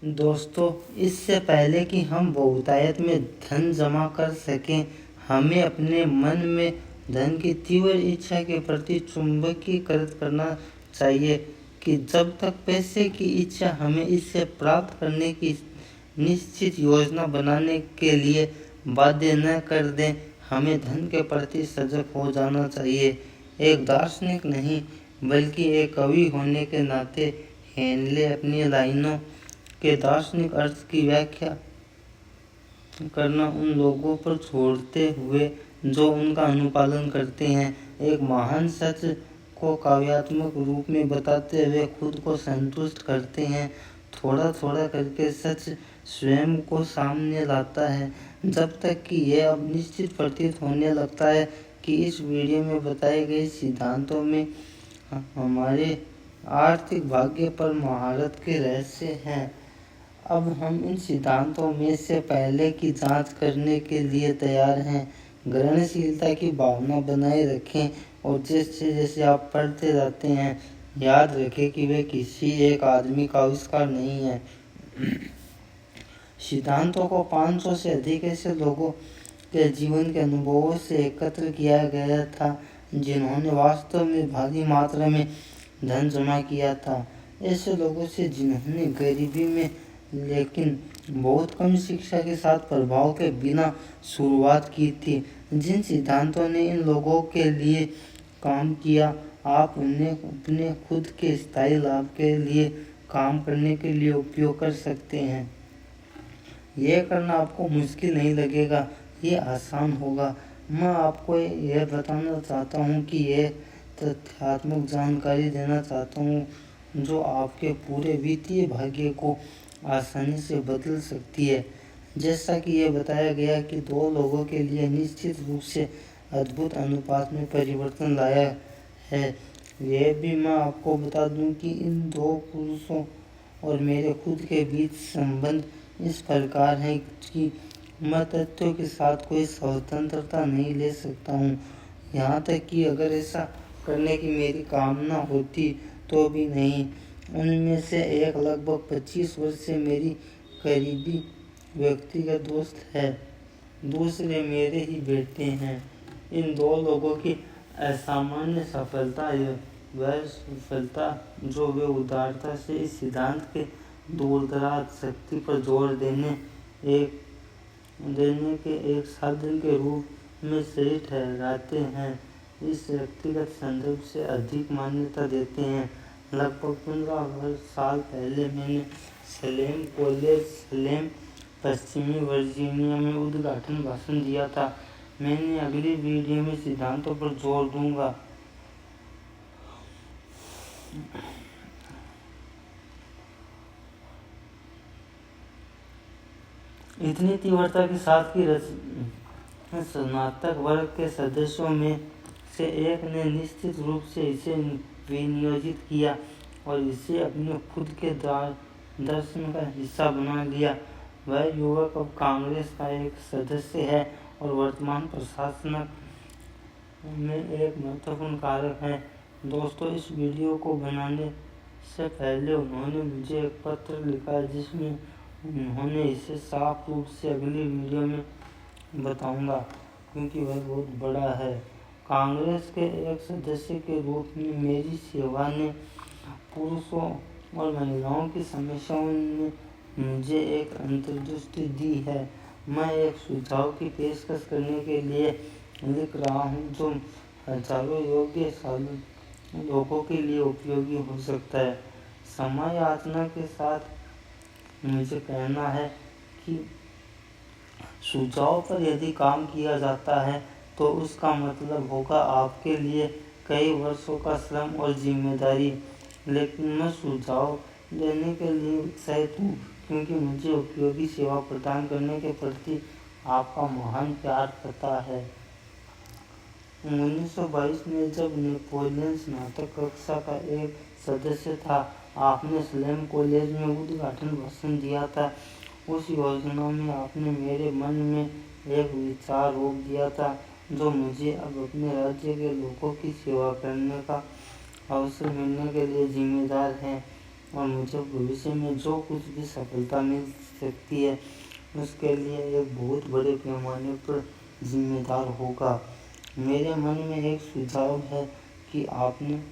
दोस्तों, इससे पहले कि हम बहुतायत में धन जमा कर सकें, हमें अपने मन में धन की तीव्र इच्छा के प्रति चुंबकीकृत करना चाहिए कि जब तक पैसे की इच्छा हमें इसे प्राप्त करने की निश्चित योजना बनाने के लिए बाध्य न कर दें, हमें धन के प्रति सजग हो जाना चाहिए। एक दार्शनिक नहीं, बल्कि एक कवि होने के नाते हेनले अपनी लाइनों के दार्शनिक अर्थ की व्याख्या करना उन लोगों पर छोड़ते हुए जो उनका अनुपालन करते हैं। एक महान सच को काव्यात्मक रूप में बताते हुए खुद को संतुष्ट करते हैं। थोड़ा थोड़ा करके सच स्वयं को सामने लाता है, जब तक कि यह अब निश्चित प्रतीत होने लगता है कि इस वीडियो में बताए गए सिद्धांतों में हमारे आर्थिक भाग्य पर महारत के रहस्य हैं। अब हम इन सिद्धांतों में से पहले की जांच करने के लिए तैयार हैं। ग्रहणशीलता की भावना बनाए रखें और जैसे जैसे आप पढ़ते जाते हैं, याद रखें कि वे किसी एक आदमी का आविष्कार नहीं है। सिद्धांतों को 500 से अधिक ऐसे लोगों के जीवन के अनुभवों से एकत्र किया गया था जिन्होंने वास्तव में भारी मात्रा में धन जमा किया था। ऐसे लोगों से जिन्होंने गरीबी में लेकिन बहुत कम शिक्षा के साथ प्रभाव के बिना शुरुआत की थी। जिन सिद्धांतों ने इन लोगों के लिए काम किया, आप उन्हें अपने खुद के स्थायी लाभ के लिए काम करने के लिए उपयोग कर सकते हैं। यह करना आपको मुश्किल नहीं लगेगा, ये आसान होगा। मैं आपको यह बताना चाहता हूँ कि यह तथ्यात्मक जानकारी देना चाहता हूँ जो आपके पूरे वित्तीय भाग्य को आसानी से बदल सकती है। जैसा कि यह बताया गया कि 2 लोगों के लिए निश्चित रूप से अद्भुत अनुपात में परिवर्तन लाया है। यह भी मैं आपको बता दूं कि इन 2 पुरुषों और मेरे खुद के बीच संबंध इस प्रकार है कि मैं तथ्यों के साथ कोई स्वतंत्रता नहीं ले सकता हूँ। यहाँ तक कि अगर ऐसा करने की मेरी कामना होती तो भी नहीं। उनमें से एक लगभग 25 वर्ष से मेरी करीबी व्यक्तिगत दोस्त है, दूसरे मेरे ही बेटे हैं। इन 2 लोगों की असामान्य सफलता वह सफलता जो वे उदारता से इस सिद्धांत के दूरदराज शक्ति पर जोर देने के एक साधन के रूप में सही ठहराते हैं, इस व्यक्तिगत संदर्भ से अधिक मान्यता देते हैं। लगभग 15 साल पहले मैंने सलेम कॉलेज, सलेम, पश्चिमी वर्जीनिया में उद्घाटन भाषण दिया था। मैंने अगली वीडियो में सिद्धांतों पर जोर दूंगा। इतनी तीव्रता के साथ कि स्नातक वर्ग के सदस्यों में से एक ने निश्चित रूप से इसे विनियोजित किया और इसे अपने खुद के दर्शन का हिस्सा बना लिया। वह युवक अब कांग्रेस का एक सदस्य है और वर्तमान प्रशासन में एक महत्वपूर्ण कारक है। दोस्तों, इस वीडियो को बनाने से पहले उन्होंने मुझे एक पत्र लिखा जिसमें उन्होंने इसे साफ रूप से अगली वीडियो में बताऊंगा क्योंकि वह बहुत बड़ा है। कांग्रेस के एक सदस्य के रूप में मेरी सेवा ने पुरुषों और महिलाओं की समस्याओं में मुझे एक अंतर्दृष्टि दी है। मैं एक सुझाव की पेशकश करने के लिए लिख रहा हूँ जो हजारों योग्य लोगों के लिए उपयोगी हो सकता है। समय यातना के साथ मुझे कहना है कि सुझाव पर यदि काम किया जाता है तो उसका मतलब होगा आपके लिए कई वर्षों का श्रम और जिम्मेदारी। लेकिन मैं सुझाव देने के लिए उत्साहित हूँ क्योंकि मुझे उपयोगी सेवा प्रदान करने के प्रति आपका महान प्यार पता है। 1922 में जब नेपोलियन स्नातक कक्षा का एक सदस्य था, आपने सलेम कॉलेज में उद्घाटन भाषण दिया था। उस योजना में आपने मेरे मन में एक विचार रोक दिया था जो मुझे अब अपने राज्य के लोगों की सेवा करने का अवसर मिलने के लिए जिम्मेदार है। और मुझे भविष्य में जो कुछ भी सफलता मिल सकती है उसके लिए एक बहुत बड़े पैमाने पर जिम्मेदार होगा। मेरे मन में एक सुझाव है कि आपने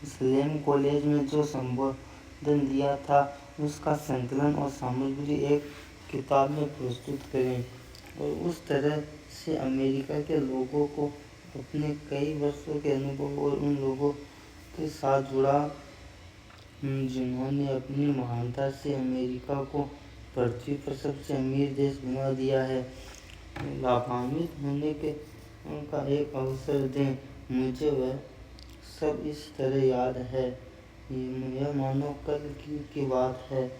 स्लैम कॉलेज में जो संबोधन दिया था उसका संकलन और सामग्री एक किताब में प्रस्तुत करें और उस तरह से अमेरिका के लोगों को अपने कई वर्षों के अनुभव और उन लोगों के साथ जुड़ा जिन्होंने अपनी महानता से अमेरिका को पृथ्वी पर सबसे अमीर देश बना दिया है, लाभान्वित होने के उनका एक अवसर दें। मुझे वह सब इस तरह याद है। यह मानो कल की बात है।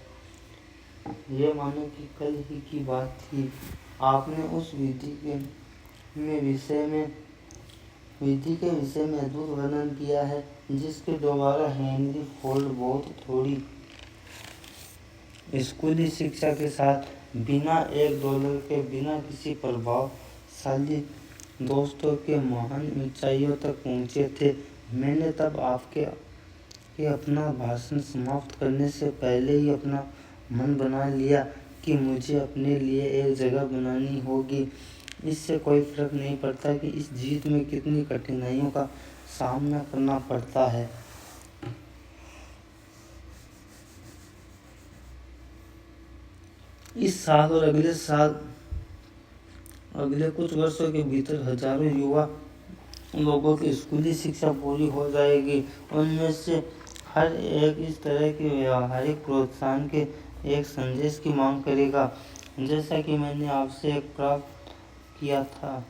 यह मानो कि कल ही की बात थी। आपने उस विधि के विषय में अद्भुत वर्णन किया है जिसके द्वारा हेनरी फोर्ड बहुत थोड़ी स्कूली शिक्षा के साथ बिना $1 के बिना किसी प्रभावशाली दोस्तों के महान ऊंचाइयों तक पहुंचे थे। मैंने तब आपके अपना भाषण समाप्त करने से पहले ही अपना मन बना लिया कि मुझे अपने लिए एक जगह बनानी होगी। इससे कोई फर्क नहीं पड़ता कि इस जीत में कितनी कठिनाइयों का सामना करना पड़ता है। इस साल और अगले कुछ वर्षों के भीतर हजारों युवा लोगों की स्कूली शिक्षा पूरी हो जाएगी। उनमें से हर एक इस तरह के व्यावहारिक प्रोत्साहन के एक संदेश की मांग करेगा जैसा कि मैंने आपसे एक प्राप्त किया था।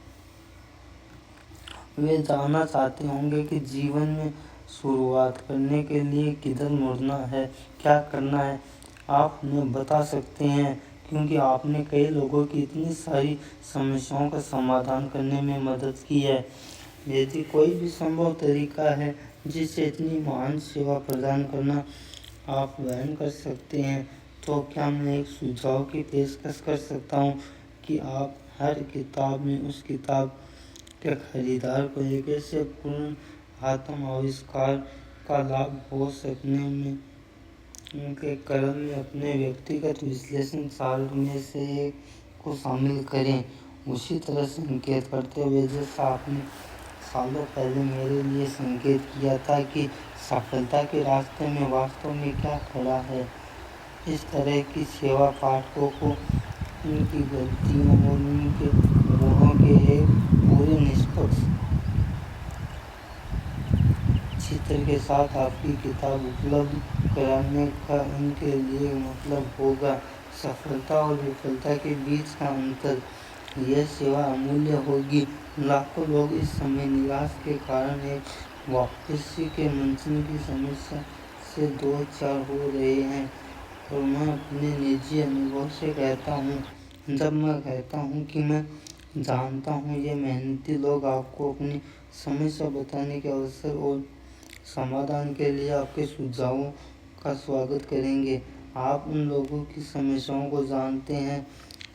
वे जानना चाहते होंगे कि जीवन में शुरुआत करने के लिए किधर मुड़ना है, क्या करना है। आप उन्हें बता सकते हैं क्योंकि आपने कई लोगों की इतनी सारी समस्याओं का समाधान करने में मदद की है। यदि कोई भी संभव तरीका है जिससे इतनी महान सेवा प्रदान करना आप वहन कर सकते हैं तो क्या मैं एक सुझाव की पेशकश कर सकता हूँ कि आप हर किताब में उस किताब के खरीदार को एक ऐसे पूर्ण आत्म आविष्कार का लाभ हो सकने में उनके कर्म में अपने व्यक्तिगत विश्लेषण सार में से एक को शामिल करें। उसी तरह संकेत करते हुए जैसा आपने सालों पहले मेरे लिए संकेत किया था कि सफलता के रास्ते में वास्तव में क्या खड़ा है। इस तरह की सेवा पाठकों को उनकी गलतियों और उनके गुणों के एक पूरे निष्पक्ष चित्र के साथ आपकी किताब उपलब्ध कराने का उनके लिए मतलब होगा। सफलता और विफलता के बीच का अंतर। यह सेवा अमूल्य होगी। लाखों लोग इस समय निराश के कारण एक वापसी के मंचन की समस्या से दो चार हो रहे हैं और मैं अपने निजी अनुभव से कहता हूँ, जब मैं कहता हूँ कि मैं जानता हूँ ये मेहनती लोग आपको अपनी समस्या बताने के अवसर और समाधान के लिए आपके सुझावों का स्वागत करेंगे। आप उन लोगों की समस्याओं को जानते हैं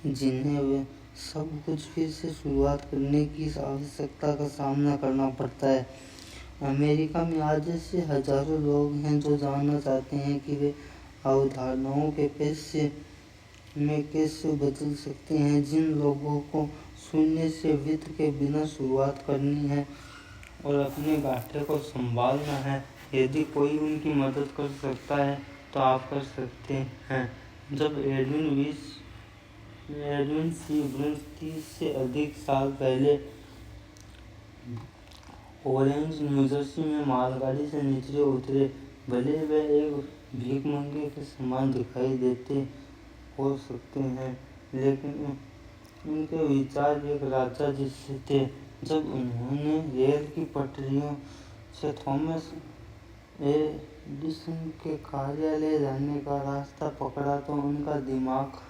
जिन्हें वे सब कुछ फिर से शुरुआत करने की आवश्यकता का सामना करना पड़ता है। अमेरिका में आज ऐसे हजारों लोग हैं जो जानना चाहते हैं कि वे अवधारणाओं के पैसे में कैसे बदल सकते हैं। जिन लोगों को शून्य से वित्त के बिना शुरुआत करनी है और अपने घाटे को संभालना है, यदि कोई उनकी मदद कर सकता है तो आप कर सकते हैं। जब एडविन सी ब्रंस 30 से अधिक साल पहले ऑरेंज न्यूजर्सी में मालगाड़ी से नीचे उतरे, भले वे एक भीखमंगे के समान दिखाई देते हो सकते हैं लेकिन उनके विचार एक राजा जैसे थे। जब उन्होंने रेल की पटरियों से थॉमस एडिसन के कार्यालय जाने का रास्ता पकड़ा तो उनका दिमाग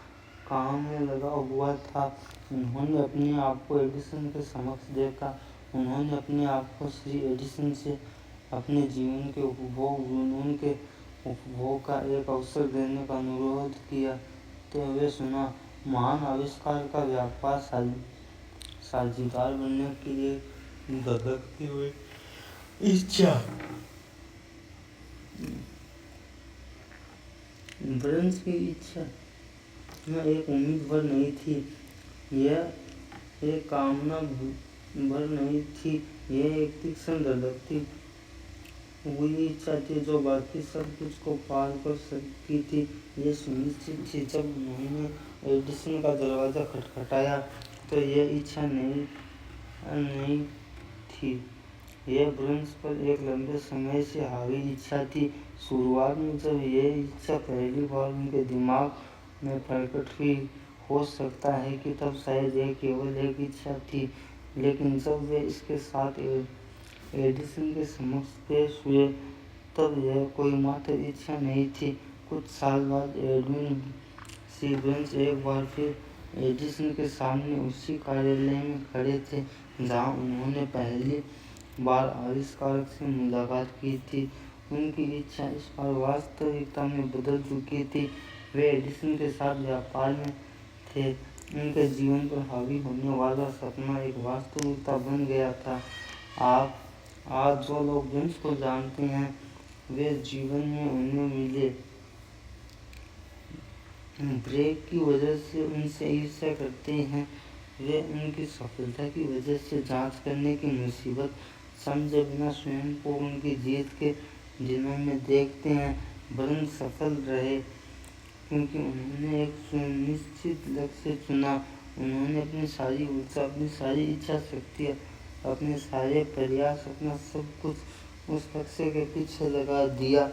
काम में लगा हुआ था। उन्होंने अपने आप को एडिसन के समक्ष देखा। उन्होंने अपने आप को श्री एडिसन से अपने जीवन के जुनून के उपभोग का एक अवसर देने का अनुरोध किया तो वे सुना। महान आविष्कार का व्यापार साझीदार बनने के लिए धधकती हुई इच्छा ब्रंस की इच्छा एक उम्मीद भर नहीं थी, यह एक कामना भर नहीं थी, यह एक तीक्ष्ण धड़कती हुई इच्छा थी जो बाकी सब कुछ को पार कर सकती थी। यह सुनिश्चित थी जब उन्होंने एडिसन का दरवाज़ा खटखटाया तो यह इच्छा नहीं थी, यह ब्रंस पर एक लंबे समय से हावी इच्छा थी। शुरुआत में जब यह इच्छा पहली बार उनके दिमाग में प्रकट हुई, हो सकता है कि तब शायद यह केवल एक इच्छा थी, लेकिन जब वे इसके साथ एडिसन के समक्ष पेश हुए तब यह कोई मात्र इच्छा नहीं थी। कुछ साल बाद एडविन सी ब्रंस एक बार फिर एडिसन के सामने उसी कार्यालय में खड़े थे जहां उन्होंने पहली बार आविष्कारक से मुलाकात की थी। उनकी इच्छा इस बार वास्तविकता में बदल चुकी थी। वे एडिसन के साथ व्यापार में थे, उनके जीवन पर हावी होने वाला सपना एक वास्तविकता बन गया था। आज जो लोग ब्रंस को जानते हैं वे जीवन में उन्हें मिले ब्रेक की वजह से उनसे ईर्ष्या करते हैं, वे उनकी सफलता की वजह से जांच करने की मुसीबत समझे बिना स्वयं को उनकी जीत के दिनों में देखते हैं। ब्रंस सफल रहे क्योंकि उन्होंने एक सुनिश्चित लक्ष्य चुना। उन्होंने अपनी सारी ऊर्जा, अपनी सारी इच्छा शक्ति, अपने सारे प्रयास, अपना सब कुछ उस लक्ष्य के पीछे लगा दिया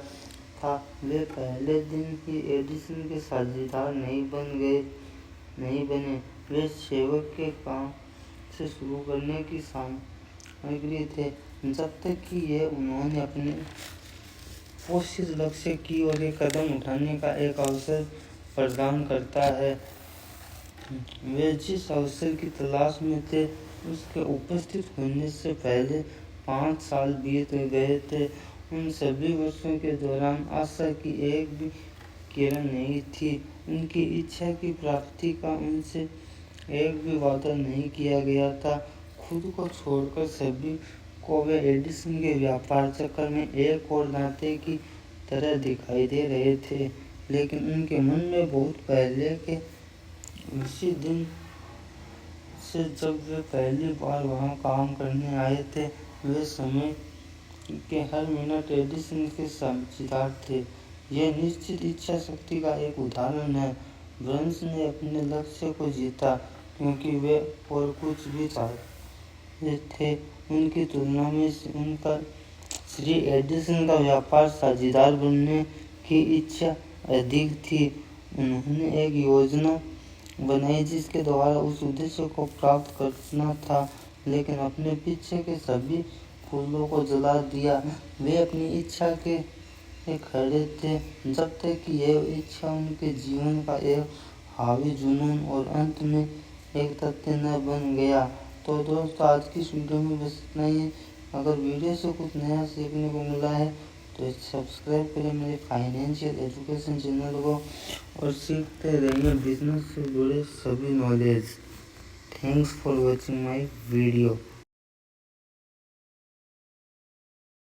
था। वे पहले दिन ही एडिसन के साझेदार नहीं बने, वे सेवक के काम से शुरू करने की सामग्री थे, जब तक कि यह उन्होंने अपने पोषित लक्ष्य की ओर एक कदम उठाने का एक अवसर प्रदान करता है। वे जिस अवसर की तलाश में थे उसके उपस्थित होने से पहले 5 साल बीत गए थे। उन सभी वर्षों के दौरान आशा की एक भी किरण नहीं थी। उनकी इच्छा की प्राप्ति का उनसे एक भी वादा नहीं किया गया था। खुद को छोड़कर सभी को वे एडिसन के व्यापार चक्र में एक और दांते की तरह दिखाई दे रहे थे, लेकिन उनके मन में बहुत पहले के उसी दिन से जब वे पहली बार वहां काम करने आए थे, वे समय के हर मिनट एडिसन के साझेदार थे। यह निश्चित इच्छा शक्ति का एक उदाहरण है। ब्रंस ने अपने लक्ष्य को जीता क्योंकि वे और कुछ भी चाहते थे। उनकी तुलना में उनका श्री एडिसन का व्यापार साझेदार बनने की इच्छा अधिक थी। उन्होंने एक योजना बनाई जिसके द्वारा उस उद्देश्य को प्राप्त करना था, लेकिन अपने पीछे के सभी फूलों को जला दिया। वे अपनी इच्छा के खड़े थे जब तक कि यह इच्छा उनके जीवन का एक हावी जुनून और अंत में एक तथ्य न बन गया। तो दोस्तों, आज की इस वीडियो में बस इतना ही है। अगर वीडियो से कुछ नया सीखने को मिला है तो सब्सक्राइब करें मेरे फाइनेंशियल एजुकेशन चैनल को और सीखते रहिए बिजनेस से जुड़े सभी knowledge. Thanks for watching my video.